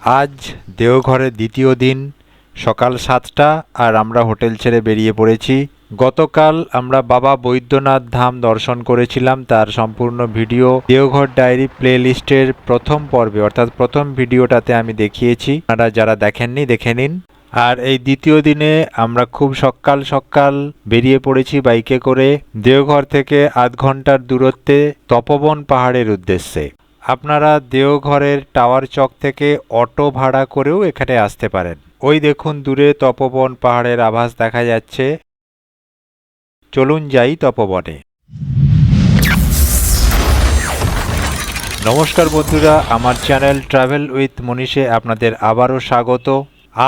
আজ দেওঘরের দ্বিতীয় দিন, সকাল 7টা আর আমরা হোটেল ছেড়ে বেরিয়ে পড়েছি। গতকাল আমরা বাবা বৈদ্যনাথ ধাম দর্শন করেছিলাম, তার সম্পূর্ণ ভিডিও দেওঘর ডায়েরি প্লে লিস্টের প্রথম পর্বে অর্থাৎ প্রথম ভিডিওটাতে আমি দেখিয়েছি। আপনারা যারা দেখেননি দেখে নিন। আর এই দ্বিতীয় দিনে আমরা খুব সকাল সকাল বেরিয়ে পড়েছি বাইকে করে দেওঘর থেকে আধ ঘন্টার দূরত্বে তপোবন পাহাড়ের উদ্দেশ্যে। আপনারা দেওঘরের টাওয়ার চক থেকে অটো ভাড়া করেও এখানে আসতে পারেন। ওই দেখুন দূরে তপোবন পাহাড়ের আভাস দেখা যাচ্ছে। চলুন যাই তপোবনে। নমস্কার বন্ধুরা, আমার চ্যানেল ট্রাভেল উইথ মনীষে আপনাদের আবারও স্বাগত।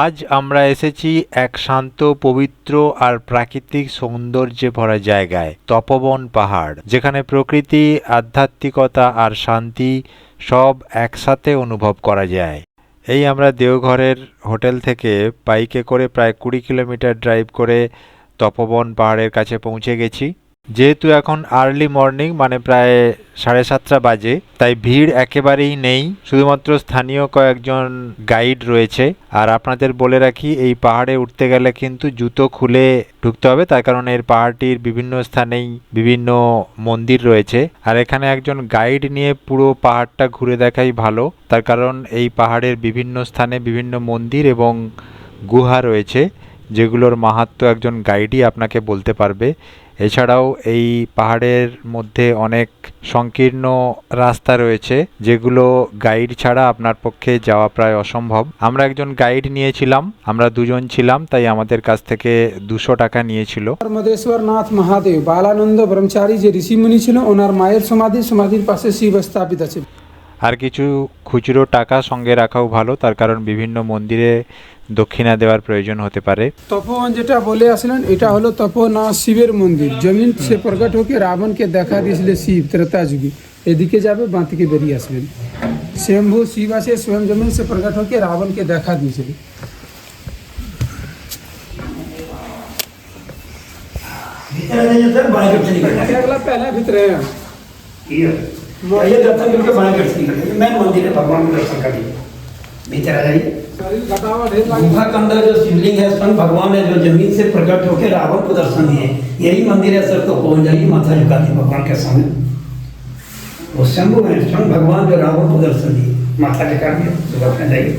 আজ আমরা এসেছি এক শান্ত, পবিত্র আর প্রাকৃতিক সৌন্দর্যে ভরা জায়গায়, তপোবন পাহাড়, যেখানে প্রকৃতি, আধ্যাত্মিকতা আর শান্তি সব একসাথে অনুভব করা যায়। এই আমরা দেওঘরের হোটেল থেকে বাইকে করে প্রায় 20 কিলোমিটার ড্রাইভ করে তপোবন পাহাড়ের কাছে পৌঁছে গেছি। যেহেতু এখন আর্লি মর্নিং, মানে প্রায় 7:30 বাজে, তাই ভিড় একেবারেই নেই। শুধুমাত্র স্থানীয় কয়েকজন গাইড রয়েছে। আর আপনাদের বলে রাখি, এই পাহাড়ে উঠতে গেলে কিন্তু জুতো খুলে ঢুকতে হবে, তার কারণ এর পাহাড়টির বিভিন্ন স্থানেই বিভিন্ন মন্দির রয়েছে। আর এখানে একজন গাইড নিয়ে পুরো পাহাড়টা ঘুরে দেখাই ভালো, তার কারণ এই পাহাড়ের বিভিন্ন স্থানে বিভিন্ন মন্দির এবং গুহা রয়েছে, যেগুলোর মাহাত্ম্য একজন গাইডই আপনাকে বলতে পারবে। এছাড়াও এই পাহাড়ের মধ্যে অনেক সংকীর্ণ রাস্তা রয়েছে, যেগুলো গাইড ছাড়া আপনার পক্ষে যাওয়া প্রায় অসম্ভব। আমরা একজন গাইড নিয়েছিলাম, আমরা দুজন ছিলাম, তাই আমাদের কাছ থেকে 200 টাকা নিয়েছিল। মদেশ্বরনাথ মহাদেব বালানন্দ ব্রহ্মচারী যে ঋষিমুনি ছিল, ওনার মায়ের সমাধির পাশে শিব স্থাপিত আছে। আর কিছু খুচরো টাকা সঙ্গে রাখাও ভালো, তার কারণ বিভিন্ন মন্দিরে দক্ষিণা দেওয়ার প্রয়োজন হতে পারে। তপোবন যেটা বলে আসলেন, এটা হলো তপোনাথ শিবের মন্দির। জমিন সে প্রকট হয়ে রাবণকে দেখা দিয়েছিল শিব ত্রেতা যুগে। এদিকে যাবে, বাঁ থেকে বেরিয়ে আসবেন। স্বয়ম্ভু শিব আছে, স্বয়ং জমিন সে প্রকট হয়ে রাবণকে দেখা দিয়েছিল। पहले भीतर ये दर्शन करके बना कर मेन मंदिर है, भगवान का दर्शन करिए। भीतर आ जाइए। गुफा के अंदर जो शिवलिंग है, स्वयं भगवान ने जो जमीन से प्रकट होकर रावण को दर्शन दिए, यही मंदिर है सर। तो पहुंच जाइए, माथा झुका दी भगवान के सामने। वो शंभु है, स्वयं भगवान जो रावण को दर्शन दिए, माथा झुका दिया, सुबह जाइए।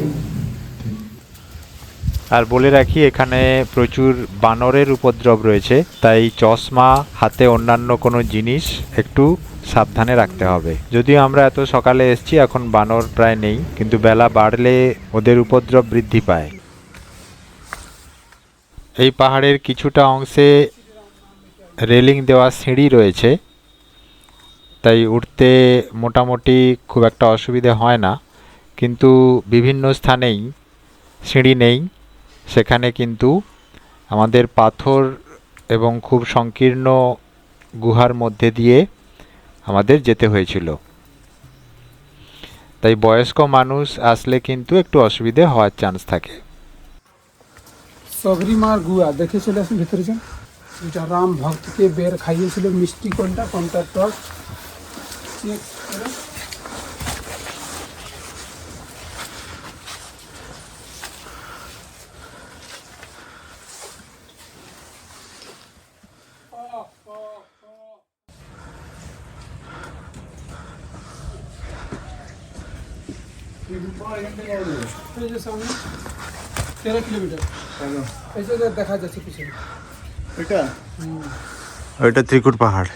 আর বলে রাখি, এখানে প্রচুর বানরের উপদ্রব রয়েছে, তাই চশমা, হাতে অন্যান্য কোনো জিনিস একটু সাবধানে রাখতে হবে। যদিও আমরা এত সকালে এসেছি, এখন বানর প্রায় নেই, কিন্তু বেলা বাড়লে ওদের উপদ্রব বৃদ্ধি পায়। এই পাহাড়ের কিছুটা অংশে রেলিং দেওয়া সিঁড়ি রয়েছে, তাই উঠতে মোটামুটি খুব একটা অসুবিধে হয় না। কিন্তু বিভিন্ন স্থানেই সিঁড়ি নেই, সেখানে কিন্তু আমাদের পাথর এবং খুব সংকীর্ণ গুহার মধ্যে দিয়ে আমাদের যেতে হয়েছিল। তাই বয়স্ক মানুষ আসলে কিন্তু একটু অসুবিধে হওয়ার চান্স থাকে। সবরিমার গুহা দেখে চলে আসুন ভিতরে যান। এটা রাম ভক্তকে বের খাইয়েছিল মিষ্টি, কোনটা টক। सामने 13 किलोमीटर ऐसे দেখা যাচ্ছে পিছনে। ওইটা ত্রিকুট পাহাড়।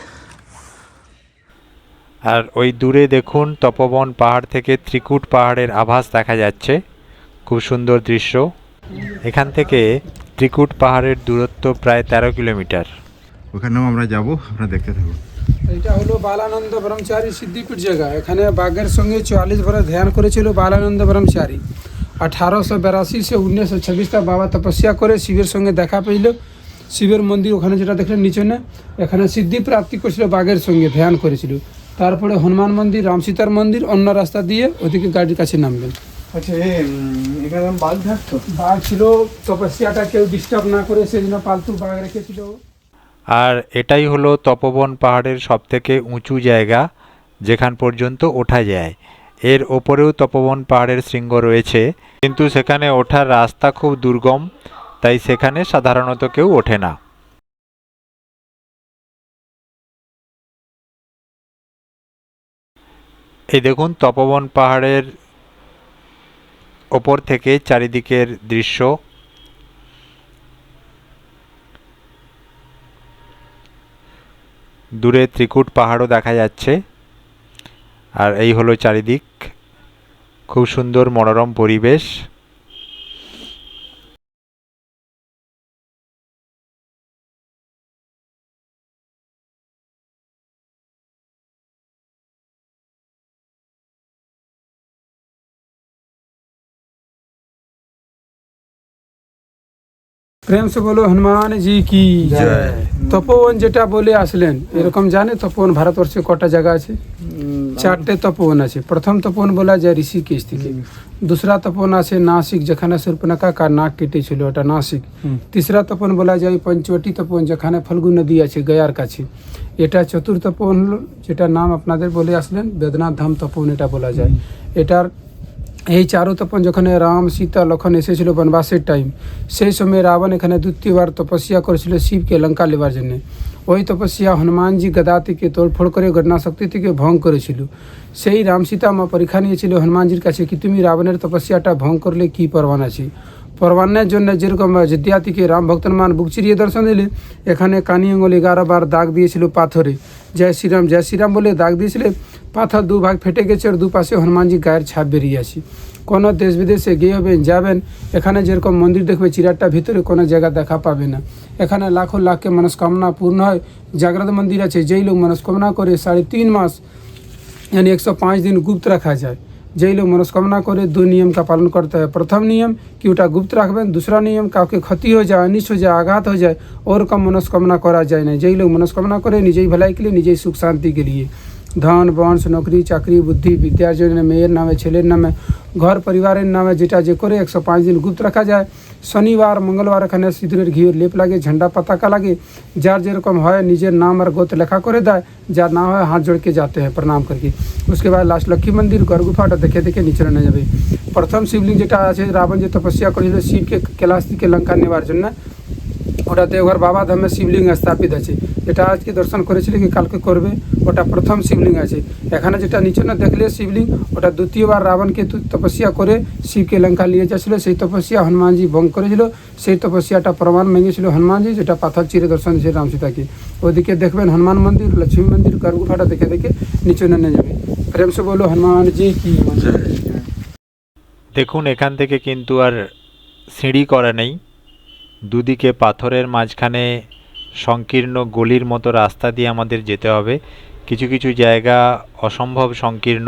আর ওই দূরে দেখুন, তপোবন পাহাড় থেকে ত্রিকুট পাহাড়ের আভাস দেখা যাচ্ছে। খুব সুন্দর দৃশ্য। এখান থেকে ত্রিকুট পাহাড়ের দূরত্ব প্রায় 13 কিলোমিটার। ওখানেও আমরা যাব, আপনারা দেখতে থাকুন। এটা হলো বালানন্দ ব্রহ্মচারী সিদ্ধিপীঠ জায়গা। এখানে বাঘের সঙ্গে 44 বছর ধ্যান করেছিল বালানন্দ ব্রহ্মচারী। 1882 से 1926 तक বাবা তপস্যা করে শিবের সঙ্গে দেখা পেল। শিবের মন্দির ওখানে যেটা দেখলেন নিচে না, এখানে সিদ্ধি প্রাপ্তি করেছিল, বাঘের সঙ্গে ধ্যান করেছিল। তারপরে হনুমান মন্দির, রাম সীতার মন্দির, অন্য রাস্তা দিয়ে ওদিকে গাড়ির কাছে নামবেন। আচ্ছা, এখানে বাঘ থাকতো? বাঘ ছিল, তপস্যাটা কেউ ডিস্টার্ব না করে সেজন্য পালতু বাঘ রেখেছিল। আর এটাই হলো তপোবন পাহাড়ের সবথেকে উঁচু জায়গা, যেখান পর্যন্ত ওঠা যায়। এর ওপরেও তপোবন পাহাড়ের শৃঙ্গ রয়েছে, কিন্তু সেখানে ওঠার রাস্তা খুব দুর্গম, তাই সেখানে সাধারণত কেউ ওঠে না। এই দেখুন তপোবন পাহাড়ের ওপর থেকে চারিদিকের দৃশ্য। দূরে ত্রিকুট পাহাড়ও দেখা যাচ্ছে। আর এই হলো চারিদিক, খুব সুন্দর মনোরম পরিবেশ। প্রেম সে বলো হনুমান জি কি জয়। তপোবন যেটা বলে আসলেন, এরকম জানে তপোবন ভারতবর্ষে কটা জায়গা আছে? 4টে তপোবন আছে। প্রথম তপোবন বলা যায় ঋষিকেশ থেকে। दूसरा তপোবন আছে নাসিক, যেখানে শূর্পণখা কার নাক কেটেছিল, ওটা নাসিক। তিসরা তপোবন বলা যায় পঞ্চবটি তপোবন, যেখানে ফল্গু নদী আছে গয়ার কাছে। এটা চতুর্থ তপোবন হলো, যেটা নাম আপনাদের বলে আসলেন বেদনাথ ধাম তপোবন এটা বলা যায়। এটার এই চারো তপন যেখানে রাম সীতা লক্ষণ এসেছিল বনবাসের টাইম, সেই সময় রাবণ এখানে দ্বিতীয়বার তপস্যা করেছিল শিবকে লঙ্কা নেবার জন্য। ওই তপস্যা হনুমানজি গদা থেকে তোড়ফোড় করে ঘটনা শক্তি থেকে ভঙ্গ করেছিল। সেই রাম সীতা মা পরীক্ষা নিয়েছিল হনুমানজির কাছে কি তুমি রাবণের তপস্যাটা ভঙ্গ করলে কি প্রমাণ আছে। প্রমাণের জন্য যেরকম অযোধ্যা থেকে রাম ভক্তমান বুক চিরিয়ে দর্শন দিলে, এখানে কানি আঙুল 11 বার দাগ দিয়েছিল পাথরে, জয় শ্রীরাম বলে দাগ দিয়েছিল। পাথর দুভাগ ফেটে গেছে আর দুপাশে হনুমানজি গায়ের ছাপ বেরিয়ে আছে। কোনো দেশ বিদেশে গিয়ে হবেন যাবেন, এখানে যেরকম মন্দির দেখবে চিরাটটা ভিতরে কোনো জায়গা দেখা পাবে না। এখানে লাখো লাখকে মনস্কামনা পূর্ণ হয়। জাগ্রত মন্দির আছে, যেই লোক মনস্কামনা করে 3.5 मास यानी 105 दिन गुप्त रखा जाए। যেই লোক মনস্কামনা করে 2 नियम का पालन करता है। प्रथम नियम कि ওটা গুপ্ত রাখবেন, दूसरा नियम কাউকে ক্ষতি হয়ে যায়, অনিষ্ট হয়ে যায়, আঘাত হয়ে যায়, ওরকম মনস্কামনা করা যায় না। যেই লোক মনস্কামনা করে নিজেই ভলাই के लिए, নিজেই সুখ শান্তি के लिए, ধন বংশ নকরি চাকরি বুদ্ধি বিদ্যার জন্য, মেয়ের নামে ছেলের নামে, ঘর পরিবারের নামে যেটা যে করে 105 दिन গুপ্ত রাখা যায়। শনিবার মঙ্গলবার এখানে সিঁদুরের ঘিয়ের লেপ লাগে, ঝান্ডা পতাকা লাগে। যার যেরকম হয় নিজের নাম আর গোত্র লেখা করে দেয়, যার না হয় হাত जोड़ के जाते हैं प्रणाम करके। उसके बाद लास्ट लक्ष्मी मंदिर গর্ভগুফাটা দেখে দেখে নিচে নেমে যাবে। প্রথম শিবলিঙ্গ যেটা আছে, রাবণ যে তপস্যা করেছিল শিবকে कैलाश থেকে লঙ্কা নেবার জন্য, ওটা দেওঘর বাবা ধামে শিবলিঙ্গ স্থাপিত আছে। এটা আজকে দর্শন করেছিল কি কালকে করবে, ওটা প্রথম শিবলিঙ্গ আছে। এখানে যেটা নিচে না দেখলে শিবলিঙ্গ, ওটা দ্বিতীয়বার রাবণকে তপস্যা করে শিবকে লঙ্কা নিয়ে যাচ্ছিল, সেই তপস্যা হনুমানজি ভঙ্গ করেছিল। সেই তপস্যাটা প্রমাণ মেঙেছিল হনুমানজি, যেটা পাথর চিরে দর্শন দিয়েছে রাম সীতাকে। ওদিকে দেখবেন হনুমান মন্দির, লক্ষ্মী মন্দির, গর্ভগুফাটা দেখে দেখে নিচে নেমে যাবে। প্রেম সে বলো হনুমান জি কি। দেখুন এখান থেকে কিন্তু আর সিঁড়ি করা নেই, দুদিকে পাথরের মাঝখানে সংকীর্ণ গলির মতো রাস্তা দিয়ে আমাদের যেতে হবে। কিছু কিছু জায়গা অসম্ভব সংকীর্ণ,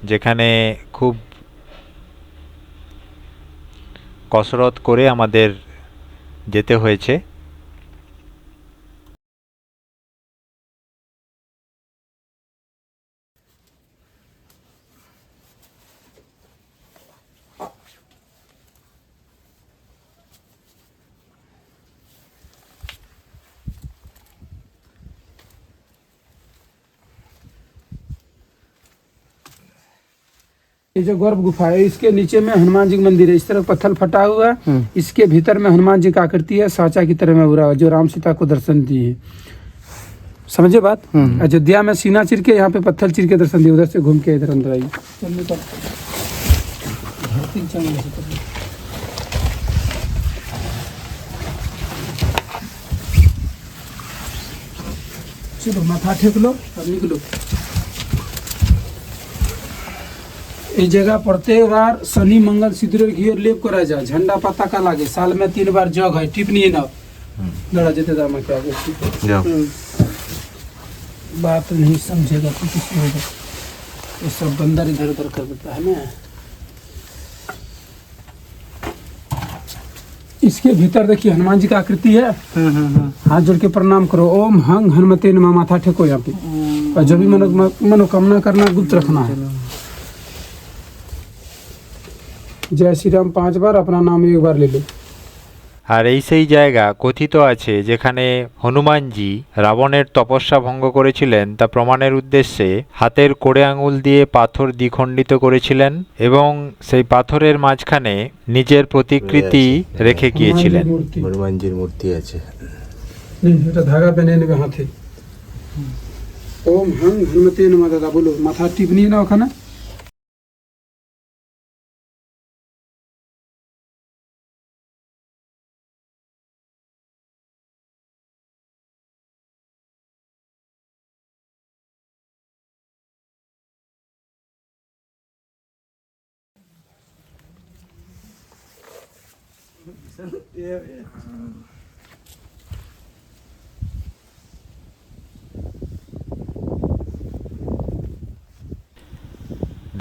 যেখানে খুব কসরত করে আমাদের যেতে হয়েছে। ये जो गर्भ गुफा है, इसके नीचे में हनुमान जी का मंदिर है। इस तरफ पत्थर फटा हुआ है, इसके भीतर में हनुमान जी का आकृति है, साचा की तरह में उड़ा हुआ, जो राम सीता को दर्शन दिए। समझे बात? अयोध्या में सीना चिर के, यहाँ पे पत्थर चिर के दर्शन दिए। उधर से घूम के इधर अंदर आइए। चलो माथा टेक लो और निकलो। এই জায়গা প্রত্যেক বার শনি मंगल সিঁদুরের ঘিয়ের লেপ করা যায়, ঝান্ডা পতাকা লাগে, साल में 3 बार जग है। टिप नहीं ना लड़ा जेते दाम के आगे बात नहीं समझेगा तो किसी होगा, ये सब बंदर इधर उधर कर देता है ना। इसके भीतर देखिए हनुमान जी का आकृति है। हाथ जोड़ के प्रणाम करो, ओम हंग हनुमते नमः, माथा टेको यहाँ पे। और जो भी मनोकामना करना गुप्त रखना है। जय श्री राम 5 बार, अपना नाम 1 बार ले लो। আর এই সেই জায়গা কথিত আছে যেখানে হনুমানজি রাবণের তপস্যা ভঙ্গ করেছিলেন তা প্রমাণের উদ্দেশ্যে হাতের কোড়ে আঙুল দিয়ে পাথর দ্বিখণ্ডিত করেছিলেন এবং সেই পাথরের মাঝখানে নিজের প্রতিকৃতি রেখে গিয়েছিলেন। মূর্তি হনুমানজির মূর্তি আছে। এটা ধাগা বেঁধে নেবে হাতে। ওম হং হনুমতে নমঃ। দাদা বলো, মাথা টিপ নিয়ে না ওখানে।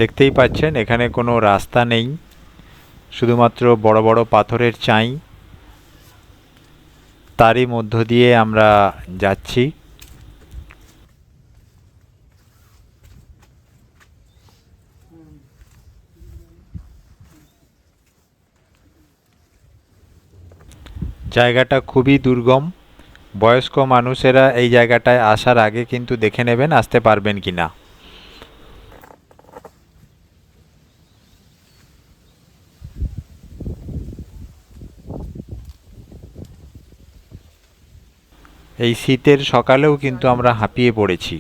দেখতেই পাচ্ছেন এখানে কোনো রাস্তা নেই, শুধুমাত্র বড় বড় পাথরের চাই, তারই মধ্য দিয়ে আমরা যাচ্ছি। জায়গাটা খুবই দুর্গম। বয়স্ক মানুষেরা এই জায়গাটায় আসার আগে কিন্তু দেখে নেবেন আসতে পারবেন কিনা। এই শীতের সকালেও কিন্তু আমরা হাঁপিয়ে পড়েছি।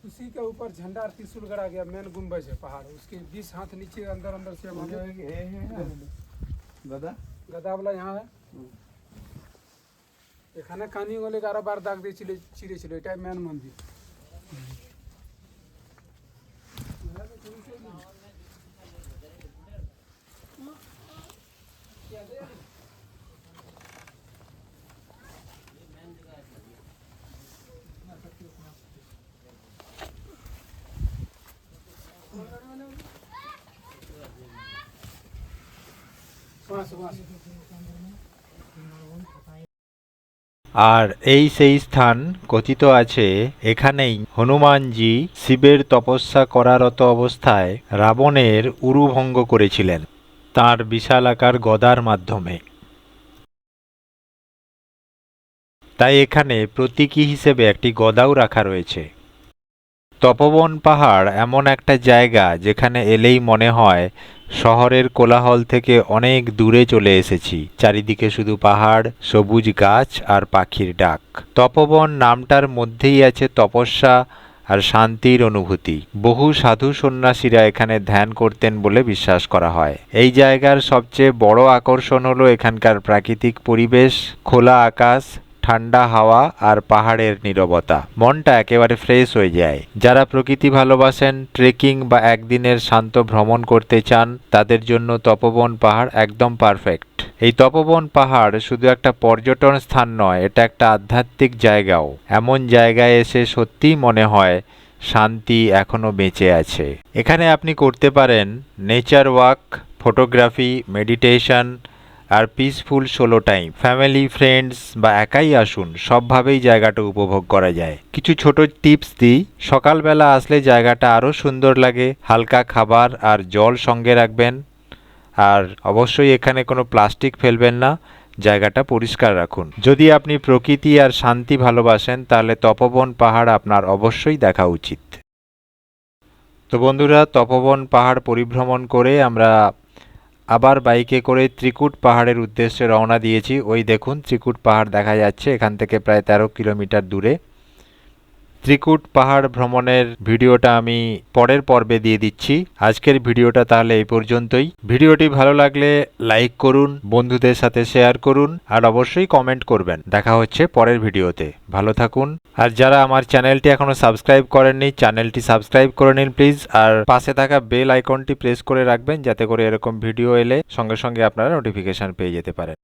उसी के ऊपर झंडा और त्रिशूल गड़ा गया। मेन गुम्बज है पहाड़, उसके 20 हाथ नीचे अंदर अंदर से गदा वाला यहाँ है। এখানে কানি গলে 11 বার দাগ দিয়েছিল, চিড়েছিল। এটাই মেন মন্দির। আর এই সেই স্থান কথিত আছে এখানেই হনুমানজি শিবের তপস্যা করারত অবস্থায় রাবণের উরুভঙ্গ করেছিলেন তার বিশালাকার গদার মাধ্যমে। তাই এখানে প্রতীকী হিসেবে একটি গদাও রাখা রয়েছে। তপবন পাহাড় এমন একটা জায়গা যেখানে এলেই মনে হয় শহরের কোলাহল থেকে অনেক দূরে চলে এসেছি। চারিদিকে শুধু পাহাড়, সবুজ গাছ আর পাখির ডাক। তপবন নামটার মধ্যেই আছে তপস্যা আর শান্তির অনুভূতি। বহু সাধু সন্ন্যাসীরা এখানে ধ্যান করতেন বলে বিশ্বাস করা হয়। এই জায়গার সবচেয়ে বড় আকর্ষণ হলো এখানকার প্রাকৃতিক পরিবেশ, খোলা আকাশ, ঠান্ডা হাওয়া আর পাহাড়ের নীরবতা। মনটা একেবারে ফ্রেশ হয়ে যায়। যারা প্রকৃতি ভালোবাসেন, ট্রেকিং বা একদিনের শান্ত ভ্রমণ করতে চান, তাদের জন্য তপবন পাহাড় একদম পারফেক্ট। এই তপবন পাহাড় শুধু একটা পর্যটন স্থান নয়, এটা একটা আধ্যাত্মিক জায়গাও। এমন জায়গায় এসে সত্যিই মনে হয় শান্তি এখনো বেঁচে আছে। এখানে আপনি করতে পারেন নেচার ওয়াক, ফটোগ্রাফি, মেডিটেশন আর peaceful solo time. Family, friends বা একাই আসুন, সবভাবেই জায়গাটা উপভোগ করা যায়। কিছু ছোট টিপস দিই। সকালবেলা আসলে জায়গাটা আরও সুন্দর লাগে। হালকা খাবার আর জল সঙ্গে রাখবেন। আর অবশ্যই এখানে কোনো প্লাস্টিক ফেলবেন না, জায়গাটা পরিষ্কার রাখুন। যদি আপনি প্রকৃতি আর শান্তি ভালোবাসেন তাহলে তপবন পাহাড় আপনার অবশ্যই দেখা উচিত। তো বন্ধুরা, তপবন পাহাড় পরিভ্রমণ করে আমরা আবার বাইকে করে ত্রিকুট পাহাড়ের উদ্দেশ্যে রওনা দিয়েছি। ওই দেখুন ত্রিকুট পাহাড় দেখা যাচ্ছে এখান থেকে প্রায় 13 কিলোমিটার দূরে। ত্রিকুট পাহাড় ভ্রমণের ভিডিওটা আমি পরের পর্বে দিয়ে দিচ্ছি। আজকের ভিডিওটা তাহলে এই পর্যন্তই। ভিডিওটি ভালো লাগলে লাইক করুন, বন্ধুদের সাথে শেয়ার করুন আর অবশ্যই কমেন্ট করবেন। দেখা হচ্ছে পরের ভিডিওতে। ভালো থাকুন। আর যারা আমার চ্যানেলটি এখনো সাবস্ক্রাইব করেননি, চ্যানেলটি সাবস্ক্রাইব করে নিন প্লিজ। আর পাশে থাকা বেল আইকনটি প্রেস করে রাখবেন যাতে করে এরকম ভিডিও এলে সঙ্গে সঙ্গে আপনারা নোটিফিকেশন পেয়ে যেতে পারেন।